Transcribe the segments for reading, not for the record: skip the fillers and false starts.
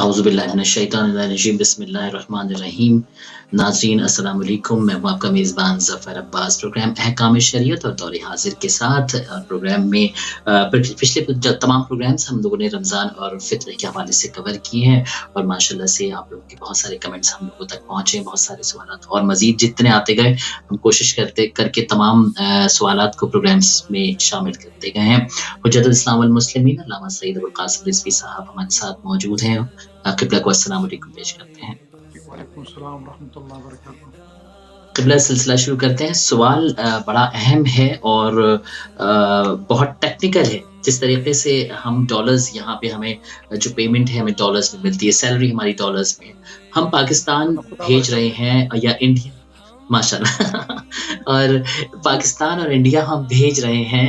औज़ुबिल्लाहिमिनश्शैतानिर्रजीम बिस्मिल्लाहिर्रहमानिर्रहीम। नाज़रीन अस्सलाम वालेकुम, मैं हूँ आपका मेज़बान ज़फ़र अब्बास। प्रोग्राम अहकाम शरीयत और दौर हाज़िर के साथ प्रोग्राम में पिछले जो तमाम प्रोग्राम्स हम लोगों ने रमज़ान और फ़ित्र के हवाले से कवर किए हैं और माशाल्लाह से आप लोगों के बहुत सारे कमेंट्स हम लोगों तक पहुँचे, बहुत सारे सवालात और मज़ीद जितने आते गए हम कोशिश करके तमाम सवालात को प्रोग्राम्स में शामिल करते गए हैं। हुज्जतुल इस्लाम वल मुस्लिमीन अल्लामा सय्यद अबुल क़ासिम रिज़वी साहब हमारे साथ मौजूद हैं। क़िबला को अस्सलाम वालेकुम पेश करते हैं। वालेकुम अस्सलाम रहमतुल्लाहि व बरकातहू। क़िबला सिलसिला शुरू करते हैं। सवाल बड़ा अहम है और बहुत टेक्निकल है। जिस तरीके से हम डॉलर्स यहाँ पे हमें जो पेमेंट है हमें डॉलर्स में मिलती है, सैलरी हमारी डॉलर्स में है। हम पाकिस्तान खुदा भेज रहे बरकत दे। हैं या इंडिया माशाल्लाह और पाकिस्तान और इंडिया हम भेज रहे हैं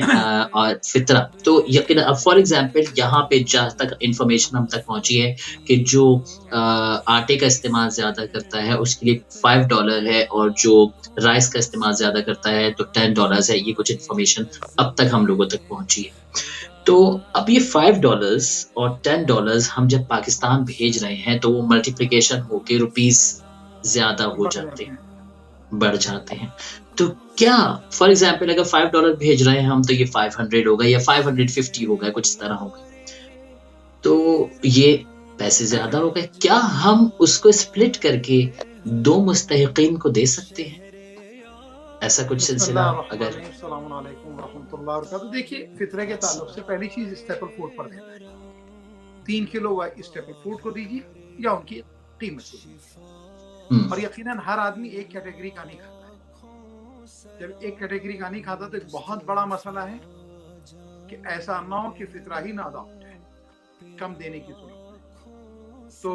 और फ़ितरा तो यकीनन अब फॉर एग्ज़ाम्पल यहाँ पे जहाँ तक इन्फॉर्मेशन हम तक पहुँची है कि जो आटे का इस्तेमाल ज़्यादा करता है उसके लिए $5 है और जो राइस का इस्तेमाल ज़्यादा करता है तो $10 है। ये कुछ इन्फॉर्मेशन अब तक हम लोगों तक पहुँची है। तो अब ये $5 और $10 हम जब पाकिस्तान भेज रहे हैं तो वो मल्टिप्लिकेशन होके रुपीज़ ज़्यादा हो बढ़ जाते जाते हैं, हैं। बढ़ जाते हैं। तो क्या फॉर एग्ज़ाम्पल अगर $5 भेज रहे हैं हम तो ये 500 हो गए या 550 हो गए, कुछ इस तरह हो गए। तो ये पैसे ज़्यादा हो गए। क्या हम उसको स्प्लिट करके 2 मुस्तहिकीन को दे सकते हैं? ऐसा कुछ सिलसिला अगर बिस्मिल्लाहिर्रहमानिर्रहीम, अस्सलामु अलैकुम रहमतुल्लाहि व बरकातहू। देखिए, फितरे के ताल्लुक से पहली चीज़ स्टेपल फूड पर देना है। 3 किलो स्टेपल फूड को दीजिए या उनकी कीमत को दीजिए। हुँ, और यकीनन हर आदमी एक कैटेगरी का नहीं खाता है। जब एक कैटेगरी का नहीं खाता तो एक बहुत बड़ा मसला है कि ऐसा ना हो कि फितरा ही ना अदा हो जाए, कम देने की ज़रूरत है। तो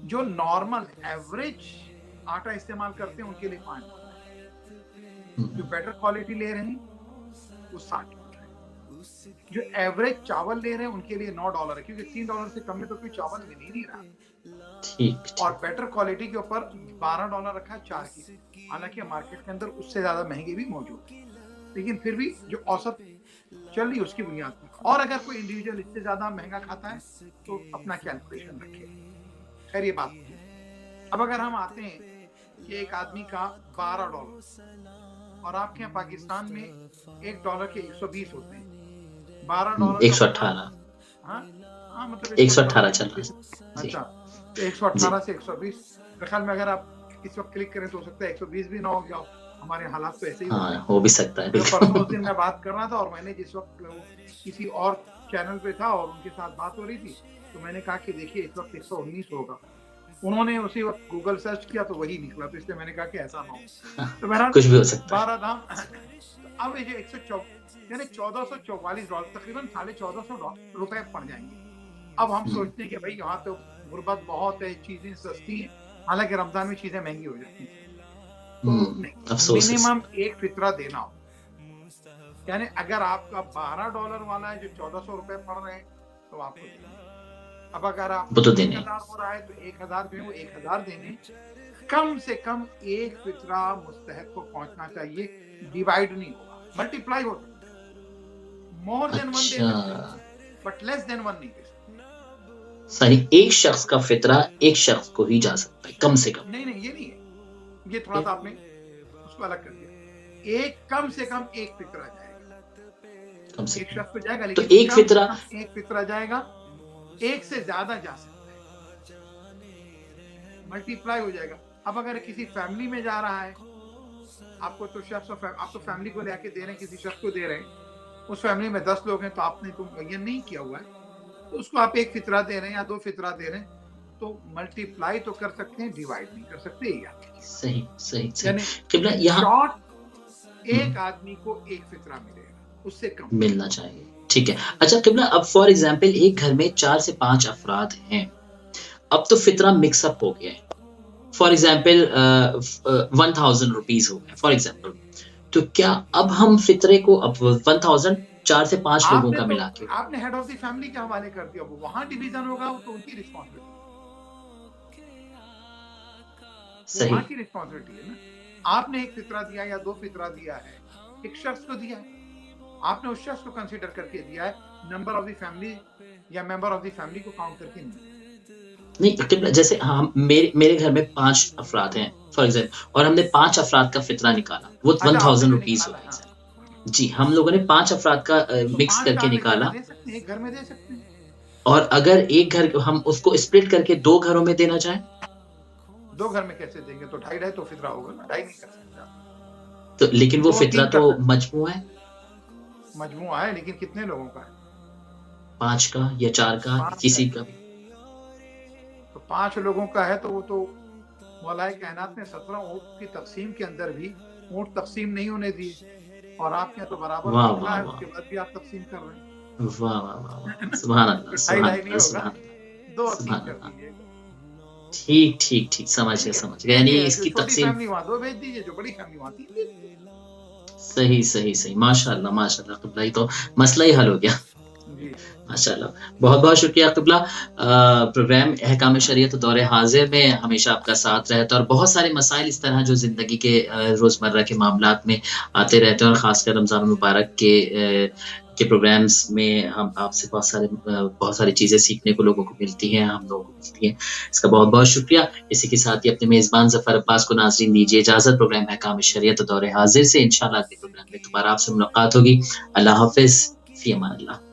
जो नॉर्मल एवरेज आटा इस्तेमाल करते हैं उनके लिए $5 हुँ, जो बेटर क्वालिटी ले रहे हैं वो $60 है। जो एवरेज चावल ले रहे हैं उनके लिए $9 है, क्योंकि $3 से कम में तो कोई चावल मिल ही नहीं रहा। ठीक, और ठीक। बेटर क्वालिटी के ऊपर $12 रखा है 4 की। हालांकि मार्केट के अंदर उससे ज्यादा महंगे भी मौजूद हैं, लेकिन फिर भी जो औसत चल रही है उसकी बुनियाद पर। और अगर कोई इंडिविजुअल इससे ज्यादा महंगा खाता है तो अपना कैलकुलेशन रखे। खैर ये बात नहीं। अब अगर हम आते हैं कि एक आदमी का $12 और आपके यहाँ पाकिस्तान में $1 के 120 होते हैं। $12 का मतलब 118 हाँ हाँ मतलब 118 118 से चल रहा 120। है। जी, अच्छा, तो जी। 118 से 120 मेरे ख्याल में अगर आप इस वक्त क्लिक करें तो हो सकता है 120 भी ना हो गया हो। हमारे हालात तो ऐसे ही होते हाँ, हैं। हो भी सकता है जो परसों उस बिल्कुल। दिन मैं बात कर रहा था और मैंने जिस वक्त किसी और चैनल पे था और उनके साथ बात हो रही थी तो मैंने कहा कि देखिए इस वक्त 119 होगा। उन्होंने उसी वक्त गूगल सर्च किया तो वही निकला, तो इसलिए मैंने कहा कि ऐसा ना हो। तो बहरहाल कुछ भी हो सकता है। 12 दाम तो अब ये जो 104 यानी $1444 तकरीबन $1450 पड़ जाएंगे। अब हम हुँ, सोचते हैं कि भाई यहाँ तो गुर्बत बहुत है, चीजें सस्ती हैं, हालांकि रमजान में चीजें महंगी हो जाती हैं। तो हुँ, नहीं, अफ़सोस है मिनिमम इसमें। एक फितरा देना हो। यानी अगर आपका $12 वाला है जो $1400 पड़ रहे हैं तो आपको देने। अब अगर वो आपका तो देने 1000 हो रहा है तो 1000 जो है वो 1000 देने। कम से कम एक फितरा मुस्तहक को पहुंचना चाहिए, डिवाइड नहीं होगा, मल्टीप्लाई हो सकता है। मोर देन वन दे अच्छा, सकते हैं बट लेस देन वन नहीं दे सकते। सही एक शख्स का फ़ितरा एक शख्स को ही जा सकता है, कम से कम। नहीं नहीं ये नहीं है, ये थोड़ा सा आपने उसको अलग कर दिया। एक कम से कम एक फितरा जाएगा, कम से एक कम। शख्स पे जाएगा तो लेकिन एक कम से फ़ितरा कम एक फितरा जाएगा। एक से ज्यादा जा सकता है, मल्टीप्लाई हो जाएगा। अब अगर किसी फैमिली में जा रहा है, आपको तो शख्स आप तो फैमिली को लेके दे रहे हैं, किसी शख्स को दे रहे हैं, उस फैमिली में 10 लोग हैं तो आपने तो मुय्यन नहीं किया हुआ है, तो उसको आप एक फितरा दे रहे हैं या 2 फितरा दे रहे हैं, तो मल्टीप्लाई तो कर सकते हैं, डिवाइड नहीं कर सकते। ये याद रखिए। सही, सही, सही। यानी क़िबला इन यहाँ शॉर्ट हुँ, एक आदमी को एक फितरा मिलेगा, उससे कम नहीं। मिलना चाहिए। ठीक है। अच्छा क़िबला अब फॉर एग्ज़ाम्पल एक घर में 4 से 5 अफ़राद हैं। अब तो फ़ितरा मिक्स अप हो गया है। फॉर एग्ज़ाम्पल 1000 रुपीज़ हो गए फॉर एग्ज़ाम्पल। तो क्या अब हम फ़ितरे को अब 1000 4 से 5 लोगों आपने का तो मिला के आपने हेड ऑफ द फैमिली के हवाले कर दिया, वो वहां डिवीजन होगा, वो तो उनकी रिस्पॉन्सिबिलिटी, वो सही। वहां की रिस्पॉन्सिबिलिटी है ना। आपने एक फितरा दिया या 2 फितरा दिया है, एक शख्स को दिया है, आपने उस शख्स को कंसीडर करके दिया है, नंबर ऑफ द फैमिली या मेंबर ऑफ द फैमिली को काउंट करके नहीं। نہیں قبلہ جیسے ہم میرے گھر میں 5 افراد ہیں فار ایگزامپل، اور ہم نے 5 افراد کا فطرہ نکالا، وہ اچھا آپ نے 1000 جو روپیز نکالا ہوتا ہے ہے، سر جی، ہم لوگوں نے 5 افراد کا تو مکس 5 کر کے ڈالنے نکالا، دے سکتے ہیں، ایک گھر میں دے سکتے ہیں، اور اگر ایک گھر ہم اس کو اسپلٹ کر کے 2 گھروں میں دینا چاہیں 2 گھر میں کیسے دیں گے؟ تو 2.5 تو فطرہ ہوگا نا، 2.5 نہیں کر سکتے آپ، تو لیکن وہ 2 فطرہ 3 تو کر سکتے مجموعہ ہے ہیں، مجموعہ ہے لیکن کتنے لوگوں کا ہے؟ 5 کا یا 4 کا 5 کا کسی ہے، کا بھی. تو 5 لوگوں کا ہے تو وہ تو مولائے کائنات نے 17 اونٹ کی تقسیم کے اندر بھی اونٹ تقسیم نہیں ہونے دیے، اور آپ کے یہاں تو برابر واہ نکلا واہ ہے، اس واہ کے بعد بھی آپ تقسیم کر رہے واہ واہ واہ واہ واہ. ہیں سبحان اللہ تو 2.5 سبحان 2.5 نہیں اللہ ہوگا، سبحان اللہ 2 اور 3 سبحان کر اللہ. دیجیے گا، ٹھیک ٹھیک ٹھیک، سمجھ ٹھیک گیا ہے، سمجھ گیا، یعنی دیکھیے اس جو کی چھوٹی تقسیم. فیملی وہاں 2 بھیج دیجیے، جو بڑی فیملی وہاں 3 بھیج دیجیے. صحیح صحیح صحیح، ماشاء اللہ ماشاء اللہ قبلہ، تو مسئلہ ہی حل ہو گیا. جی ماشاء اللہ، بہت بہت شکریہ قبلہ. پروگرام احکام شریعت دور حاضر میں ہمیشہ آپ کا ساتھ رہتا ہے، اور بہت سارے مسائل اس طرح جو زندگی کے روزمرہ کے معاملات میں آتے رہتے ہیں، اور خاص کر رمضان المبارک کے پروگرامز میں ہم آپ سے بہت ساری چیزیں سیکھنے کو لوگوں کو ملتی ہیں، ہم لوگوں کو ملتی ہیں. اس کا بہت بہت شکریہ. اسی کے ساتھ ہی اپنے میزبان ظفر عباس کو ناظرین دیجیے اجازت. پروگرام احکام شریعت دور حاضر سے انشاءاللہ اگلے پروگرام میں دوبارہ آپ سے ملاقات ہوگی. اللہ حافظ، فی امان اللہ.